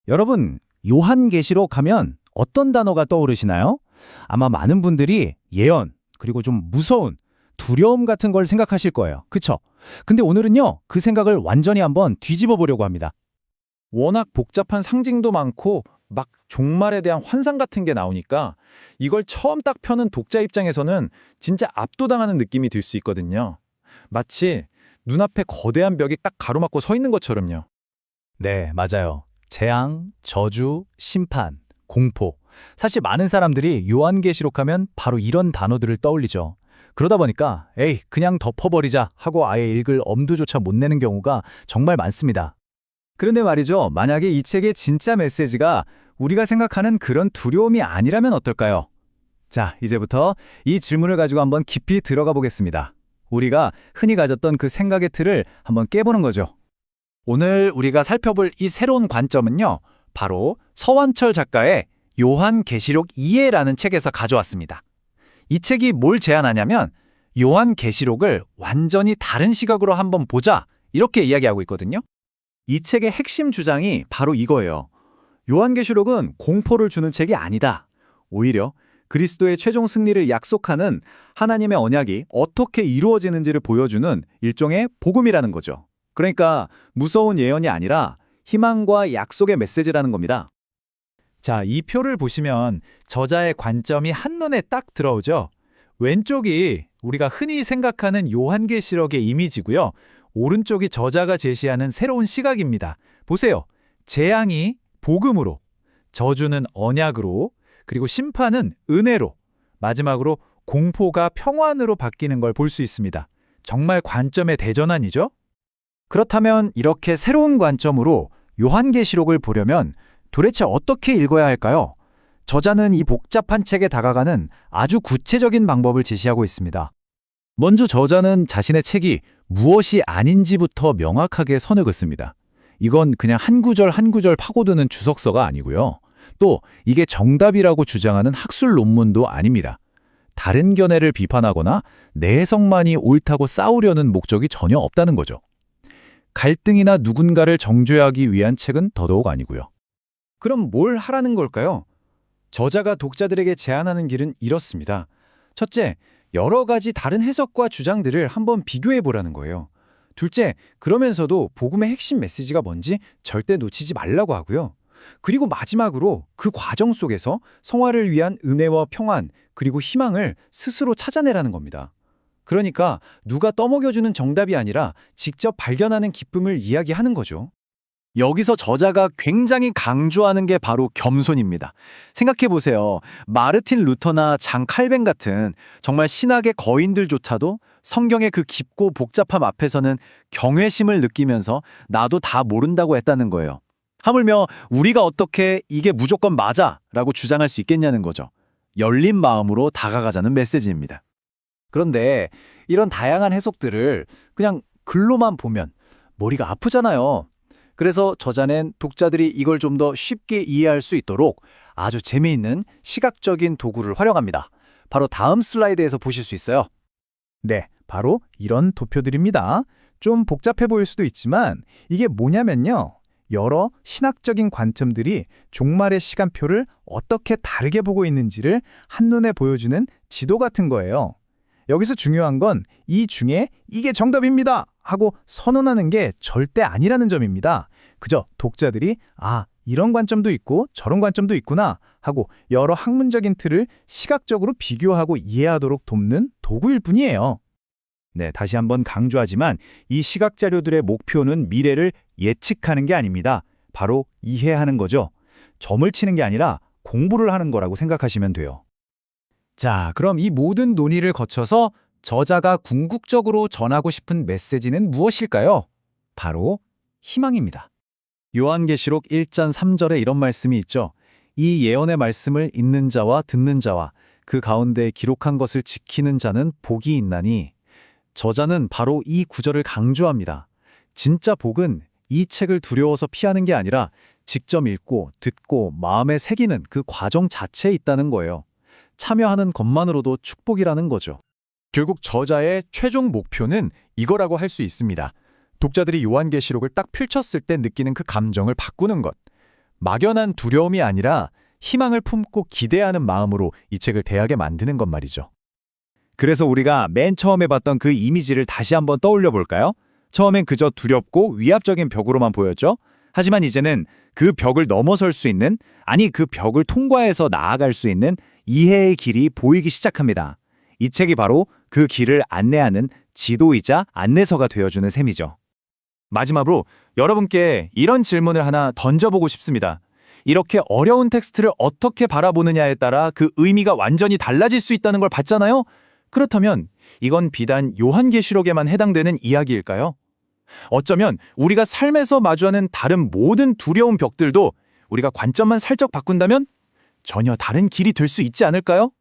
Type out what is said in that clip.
여러분, 요한계시록 하면 어떤 단어가 떠오르시나요? 아마 많은 분들이 예언, 그리고 좀 무서운, 두려움 같은 걸 생각하실 거예요. 그쵸? 근데 오늘은요, 그 생각을 완전히 한번 뒤집어 보려고 합니다. 워낙 복잡한 상징도 많고 막 종말에 대한 환상 같은 게 나오니까 이걸 처음 딱 펴는 독자 입장에서는 진짜 압도당하는 느낌이 들 수 있거든요. 마치 눈앞에 거대한 벽이 딱 가로막고 서 있는 것처럼요. 네, 맞아요. 재앙, 저주, 심판, 공포. 사실 많은 사람들이 요한계시록 하면 바로 이런 단어들을 떠올리죠. 그러다 보니까 에이, 그냥 덮어버리자 하고 아예 읽을 엄두조차 못 내는 경우가 정말 많습니다. 그런데 말이죠. 만약에 이 책의 진짜 메시지가 우리가 생각하는 그런 두려움이 아니라면 어떨까요? 자, 이제부터 이 질문을 가지고 한번 깊이 들어가 보겠습니다. 우리가 흔히 가졌던 그 생각의 틀을 한번 깨보는 거죠. 오늘 우리가 살펴볼 이 새로운 관점은요, 바로 서원철 작가의 요한계시록 2해라는 책에서 가져왔습니다. 이 책이 뭘 제안하냐면 요한계시록을 완전히 다른 시각으로 한번 보자, 이렇게 이야기하고 있거든요. 이 책의 핵심 주장이 바로 이거예요. 요한계시록은 공포를 주는 책이 아니다. 오히려 그리스도의 최종 승리를 약속하는 하나님의 언약이 어떻게 이루어지는지를 보여주는 일종의 복음이라는 거죠. 그러니까 무서운 예언이 아니라 희망과 약속의 메시지라는 겁니다. 자, 이 표를 보시면 저자의 관점이 한눈에 딱 들어오죠. 왼쪽이 우리가 흔히 생각하는 요한계시록의 이미지고요. 오른쪽이 저자가 제시하는 새로운 시각입니다. 보세요. 재앙이 복음으로, 저주는 언약으로, 그리고 심판은 은혜로, 마지막으로 공포가 평안으로 바뀌는 걸 볼 수 있습니다. 정말 관점의 대전환이죠? 그렇다면 이렇게 새로운 관점으로 요한계시록을 보려면 도대체 어떻게 읽어야 할까요? 저자는 이 복잡한 책에 다가가는 아주 구체적인 방법을 제시하고 있습니다. 먼저 저자는 자신의 책이 무엇이 아닌지부터 명확하게 선을 긋습니다. 이건 그냥 한 구절 한 구절 파고드는 주석서가 아니고요. 또 이게 정답이라고 주장하는 학술 논문도 아닙니다. 다른 견해를 비판하거나 내 해석만이 옳다고 싸우려는 목적이 전혀 없다는 거죠. 갈등이나 누군가를 정죄하기 위한 책은 더더욱 아니고요. 그럼 뭘 하라는 걸까요? 저자가 독자들에게 제안하는 길은 이렇습니다. 첫째, 여러 가지 다른 해석과 주장들을 한번 비교해 보라는 거예요. 둘째, 그러면서도 복음의 핵심 메시지가 뭔지 절대 놓치지 말라고 하고요. 그리고 마지막으로 그 과정 속에서 성화를 위한 은혜와 평안, 그리고 희망을 스스로 찾아내라는 겁니다. 그러니까 누가 떠먹여주는 정답이 아니라 직접 발견하는 기쁨을 이야기하는 거죠. 여기서 저자가 굉장히 강조하는 게 바로 겸손입니다. 생각해보세요. 마르틴 루터나 장 칼뱅 같은 정말 신학의 거인들조차도 성경의 그 깊고 복잡함 앞에서는 경외심을 느끼면서 나도 다 모른다고 했다는 거예요. 하물며 우리가 어떻게 이게 무조건 맞아 라고 주장할 수 있겠냐는 거죠. 열린 마음으로 다가가자는 메시지입니다. 그런데 이런 다양한 해석들을 그냥 글로만 보면 머리가 아프잖아요. 그래서 저자는 독자들이 이걸 좀 더 쉽게 이해할 수 있도록 아주 재미있는 시각적인 도구를 활용합니다. 바로 다음 슬라이드에서 보실 수 있어요. 네, 바로 이런 도표들입니다. 좀 복잡해 보일 수도 있지만 이게 뭐냐면요. 여러 신학적인 관점들이 종말의 시간표를 어떻게 다르게 보고 있는지를 한눈에 보여주는 지도 같은 거예요. 여기서 중요한 건 이 중에 이게 정답입니다 하고 선언하는 게 절대 아니라는 점입니다. 그저 독자들이 이런 관점도 있고 저런 관점도 있구나 하고 여러 학문적인 틀을 시각적으로 비교하고 이해하도록 돕는 도구일 뿐이에요. 네, 다시 한번 강조하지만 이 시각 자료들의 목표는 미래를 예측하는 게 아닙니다. 바로 이해하는 거죠. 점을 치는 게 아니라 공부를 하는 거라고 생각하시면 돼요. 자, 그럼 이 모든 논의를 거쳐서 저자가 궁극적으로 전하고 싶은 메시지는 무엇일까요? 바로 희망입니다. 요한계시록 1장 3절에 이런 말씀이 있죠. 이 예언의 말씀을 읽는 자와 듣는 자와 그 가운데 기록한 것을 지키는 자는 복이 있나니. 저자는 바로 이 구절을 강조합니다. 진짜 복은 이 책을 두려워서 피하는 게 아니라 직접 읽고 듣고 마음에 새기는 그 과정 자체에 있다는 거예요. 참여하는 것만으로도 축복이라는 거죠. 결국 저자의 최종 목표는 이거라고 할 수 있습니다. 독자들이 요한계시록을 딱 펼쳤을 때 느끼는 그 감정을 바꾸는 것. 막연한 두려움이 아니라 희망을 품고 기대하는 마음으로 이 책을 대하게 만드는 것 말이죠. 그래서 우리가 맨 처음에 봤던 그 이미지를 다시 한번 떠올려 볼까요? 처음엔 그저 두렵고 위압적인 벽으로만 보였죠? 하지만 이제는 그 벽을 넘어설 수 있는, 아니 그 벽을 통과해서 나아갈 수 있는 이해의 길이 보이기 시작합니다. 이 책이 바로 그 길을 안내하는 지도이자 안내서가 되어주는 셈이죠. 마지막으로 여러분께 이런 질문을 하나 던져보고 싶습니다. 이렇게 어려운 텍스트를 어떻게 바라보느냐에 따라 그 의미가 완전히 달라질 수 있다는 걸 봤잖아요? 그렇다면 이건 비단 요한계시록에만 해당되는 이야기일까요? 어쩌면 우리가 삶에서 마주하는 다른 모든 두려운 벽들도 우리가 관점만 살짝 바꾼다면 전혀 다른 길이 될 수 있지 않을까요?